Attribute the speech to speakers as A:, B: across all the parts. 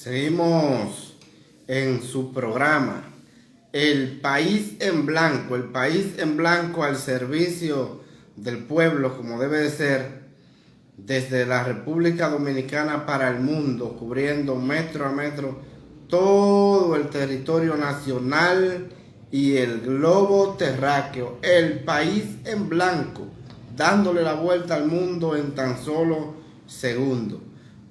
A: Seguimos en su programa, El País en Blanco, el País en Blanco al servicio del pueblo, como debe de ser, desde la República Dominicana para el mundo, cubriendo metro a metro todo el territorio nacional y el globo terráqueo. El País en Blanco, dándole la vuelta al mundo en tan solo segundos.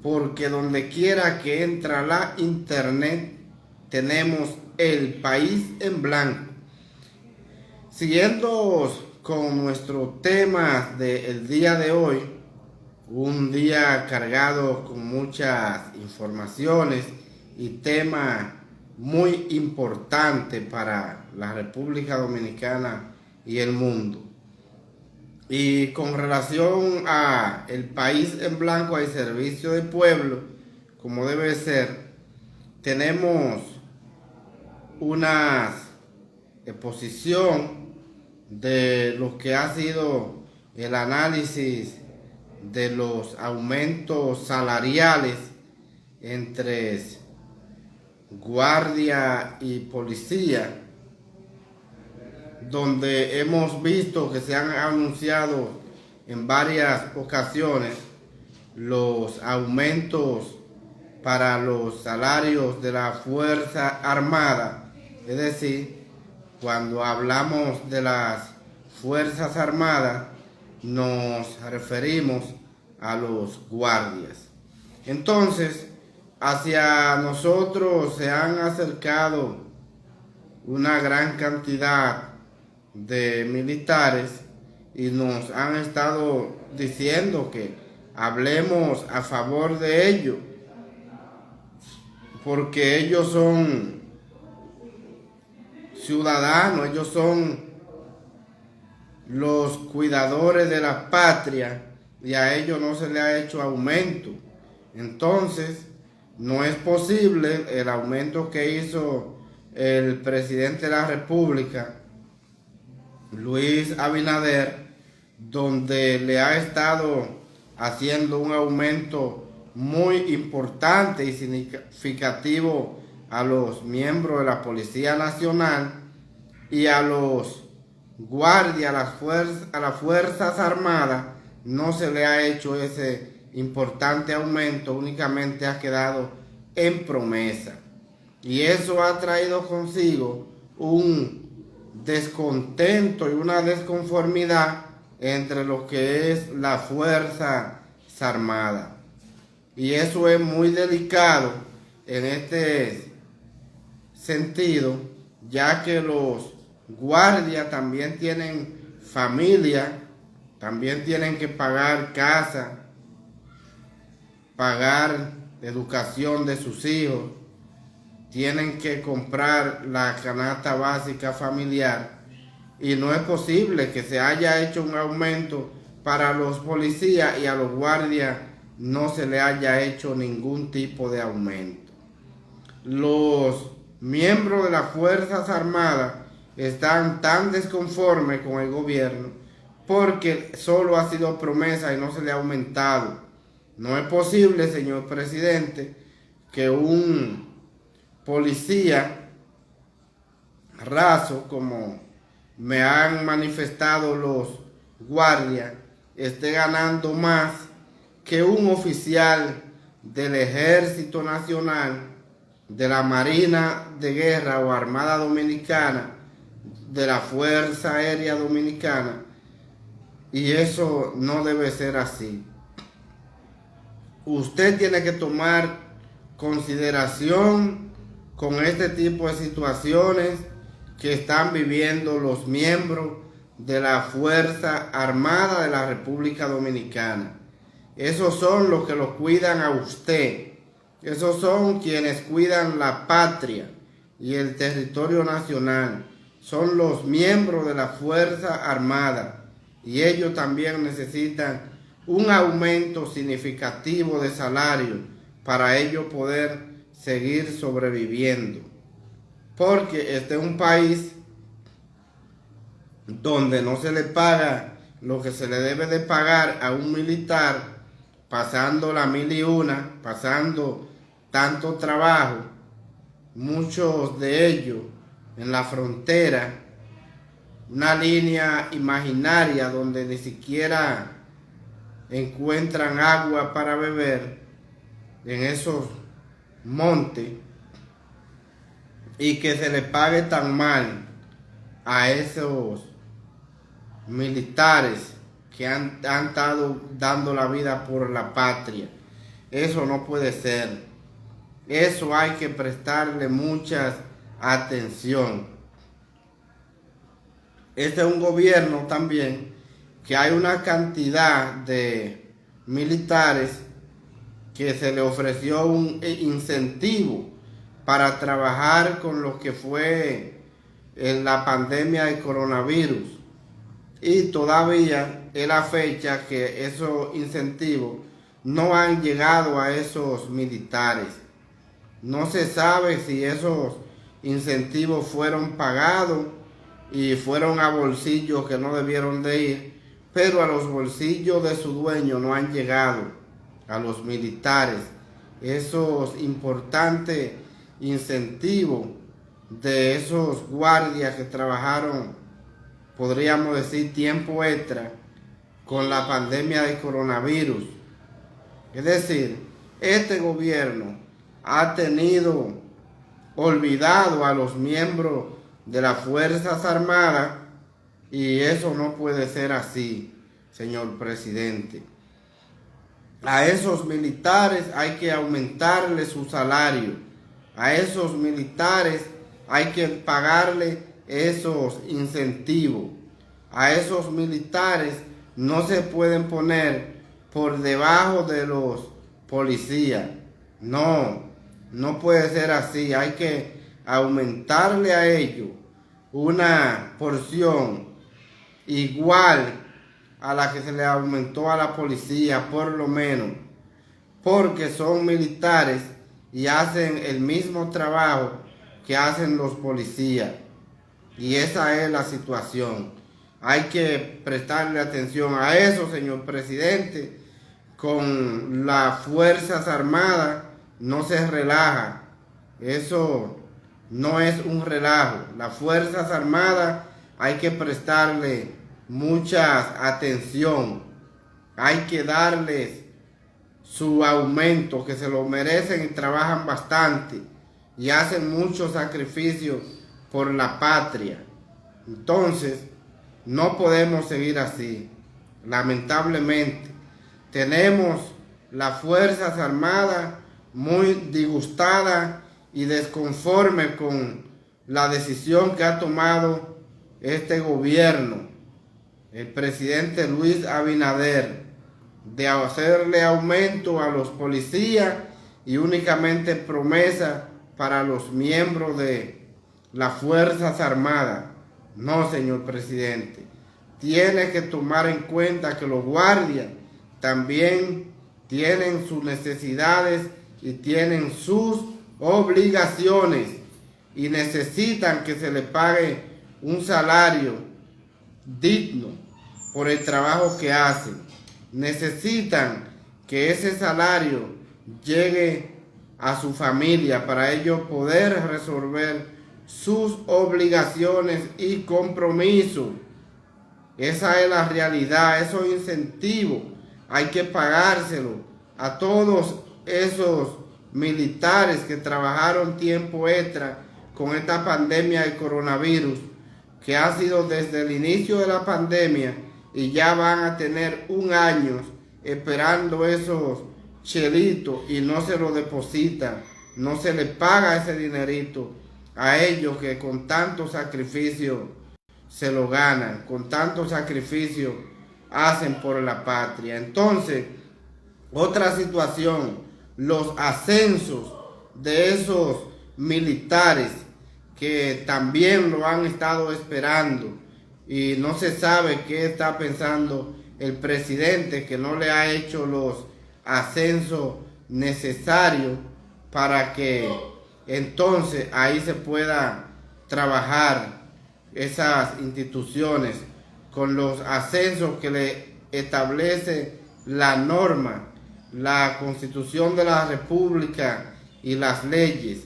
A: Porque donde quiera que entra la internet, tenemos El País en Blanco. Siguiendo con nuestro tema del día de hoy, un día cargado con muchas informaciones y temas muy importantes para la República Dominicana y el mundo. Y con relación a el País en Blanco al servicio del pueblo, como debe ser, tenemos una exposición de lo que ha sido el análisis de los aumentos salariales entre guardia y policía, donde hemos visto que se han anunciado en varias ocasiones los aumentos para los salarios de la Fuerza Armada. Es decir, cuando hablamos de las Fuerzas Armadas, nos referimos a los guardias. Entonces, hacia nosotros se han acercado una gran cantidad de militares y nos han estado diciendo que hablemos a favor de ellos, porque ellos son ciudadanos, ellos son los cuidadores de la patria y a ellos no se le ha hecho aumento. Entonces, no es posible el aumento que hizo el presidente de la República, Luis Abinader, donde le ha estado haciendo un aumento muy importante y significativo a los miembros de la Policía Nacional y a los guardias, a las Fuerzas Armadas. No se le ha hecho ese importante aumento, únicamente ha quedado en promesa. Y eso ha traído consigo un descontento y una desconformidad entre lo que es la Fuerza Armada. Y eso es muy delicado en este sentido, ya que los guardias también tienen familia, también tienen que pagar casa, pagar educación de sus hijos, tienen que comprar la canasta básica familiar, y no es posible que se haya hecho un aumento para los policías y a los guardias no se le haya hecho ningún tipo de aumento. Los miembros de las Fuerzas Armadas están tan desconformes con el gobierno porque solo ha sido promesa y no se le ha aumentado. No es posible, señor presidente, que un policía raso, como me han manifestado los guardias, esté ganando más que un oficial del Ejército Nacional, de la Marina de Guerra o Armada Dominicana, de la Fuerza Aérea Dominicana. Y eso no debe ser así. Usted tiene que tomar consideración con este tipo de situaciones que están viviendo los miembros de la Fuerza Armada de la República Dominicana. Esos son los que lo cuidan a usted. Esos son quienes cuidan la patria y el territorio nacional. Son los miembros de la Fuerza Armada y ellos también necesitan un aumento significativo de salario para ellos poder seguir sobreviviendo. Porque este es un país donde no se le paga lo que se le debe de pagar a un militar, pasando la 1001, pasando tanto trabajo, muchos de ellos en la frontera, una línea imaginaria donde ni siquiera encuentran agua para beber en esos montes, y que se les pague tan mal a esos militares que han estado dando la vida por la patria. Eso no puede ser. Eso hay que prestarle mucha atención. Este es un gobierno también que hay una cantidad de militares que se le ofreció un incentivo para trabajar con lo que fue en la pandemia del coronavirus. Y todavía es la fecha que esos incentivos no han llegado a esos militares. No se sabe si esos incentivos fueron pagados y fueron a bolsillos que no debieron de ir, pero a los bolsillos de su dueño no han llegado, a los militares, esos importantes incentivos de esos guardias que trabajaron, podríamos decir, tiempo extra con la pandemia del coronavirus. Es decir, este gobierno ha tenido olvidado a los miembros de las Fuerzas Armadas, y eso no puede ser así, señor presidente. A esos militares hay que aumentarle su salario. A esos militares hay que pagarle esos incentivos. A esos militares no se pueden poner por debajo de los policías. No puede ser así. Hay que aumentarle a ellos una porción igual a la que se le aumentó a la policía, por lo menos, porque son militares y hacen el mismo trabajo que hacen los policías. Y esa es la situación. Hay que prestarle atención a eso, señor presidente. Con las Fuerzas Armadas no se relaja. Eso no es un relajo. Las Fuerzas Armadas hay que prestarle mucha atención. Hay que darles su aumento, que se lo merecen y trabajan bastante y hacen muchos sacrificios por la patria. Entonces, no podemos seguir así. Lamentablemente, tenemos las Fuerzas Armadas muy disgustadas y desconformes con la decisión que ha tomado este gobierno, el presidente Luis Abinader, de hacerle aumento a los policías y únicamente promesa para los miembros de las Fuerzas Armadas. No, señor presidente, tiene que tomar en cuenta que los guardias también tienen sus necesidades y tienen sus obligaciones y necesitan que se les pague un salario digno por el trabajo que hacen. Necesitan que ese salario llegue a su familia para ellos poder resolver sus obligaciones y compromisos. Esa es la realidad. Esos incentivos hay que pagárselo a todos esos militares que trabajaron tiempo extra con esta pandemia del coronavirus, que ha sido desde el inicio de la pandemia, y ya van a tener un año esperando esos chelitos y no se lo depositan, no se les paga ese dinerito a ellos que con tanto sacrificio se lo ganan, con tanto sacrificio hacen por la patria. Entonces, otra situación, los ascensos de esos militares que también lo han estado esperando, y no se sabe qué está pensando el presidente, que no le ha hecho los ascensos necesarios para que entonces ahí se pueda trabajar esas instituciones con los ascensos que le establece la norma, la Constitución de la República y las leyes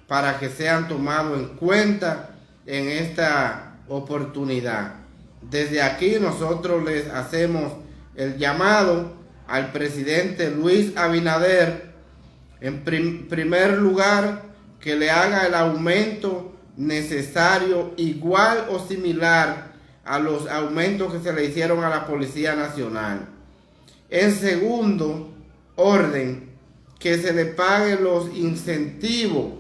A: para que sean tomados en cuenta en esta oportunidad. Desde aquí nosotros les hacemos el llamado al presidente Luis Abinader, en primer lugar, que le haga el aumento necesario, igual o similar a los aumentos que se le hicieron a la Policía Nacional. En segundo orden, que se le pague los incentivos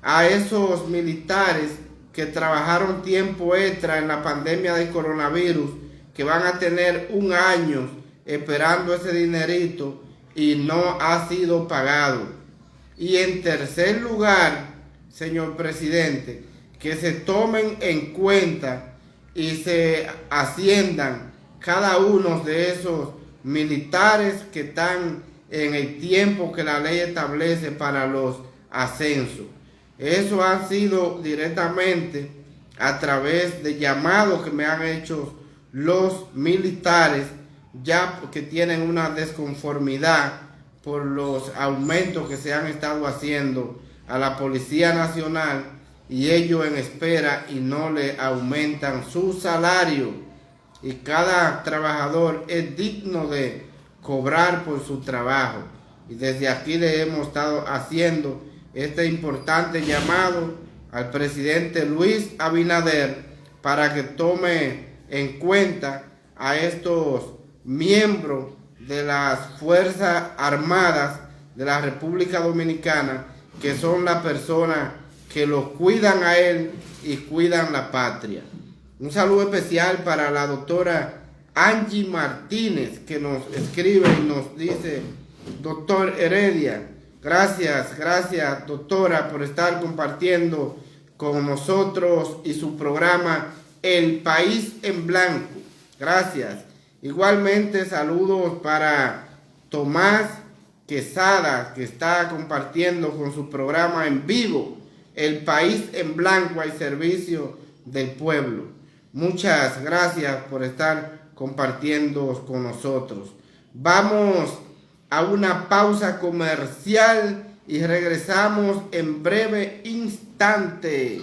A: a esos militares que trabajaron tiempo extra en la pandemia del coronavirus, que van a tener un año esperando ese dinerito y no ha sido pagado. Y en tercer lugar, señor presidente, que se tomen en cuenta y se asciendan cada uno de esos militares que están en el tiempo que la ley establece para los ascensos. Eso ha sido directamente a través de llamados que me han hecho los militares, ya que tienen una desconformidad por los aumentos que se han estado haciendo a la Policía Nacional, y ellos en espera y no le aumentan su salario. Y cada trabajador es digno de cobrar por su trabajo. Y desde aquí le hemos estado haciendo este importante llamado al presidente Luis Abinader para que tome en cuenta a estos miembros de las Fuerzas Armadas de la República Dominicana, que son las personas que lo cuidan a él y cuidan la patria. Un saludo especial para la doctora Angie Martínez, que nos escribe y nos dice: doctor Heredia, gracias doctora por estar compartiendo con nosotros y su programa El País en Blanco. Gracias. Igualmente saludos para Tomás Quesada, que está compartiendo con su programa en vivo El País en Blanco al servicio del pueblo. Muchas gracias por estar compartiendo con nosotros. Vamos a una pausa comercial y regresamos en breve instante.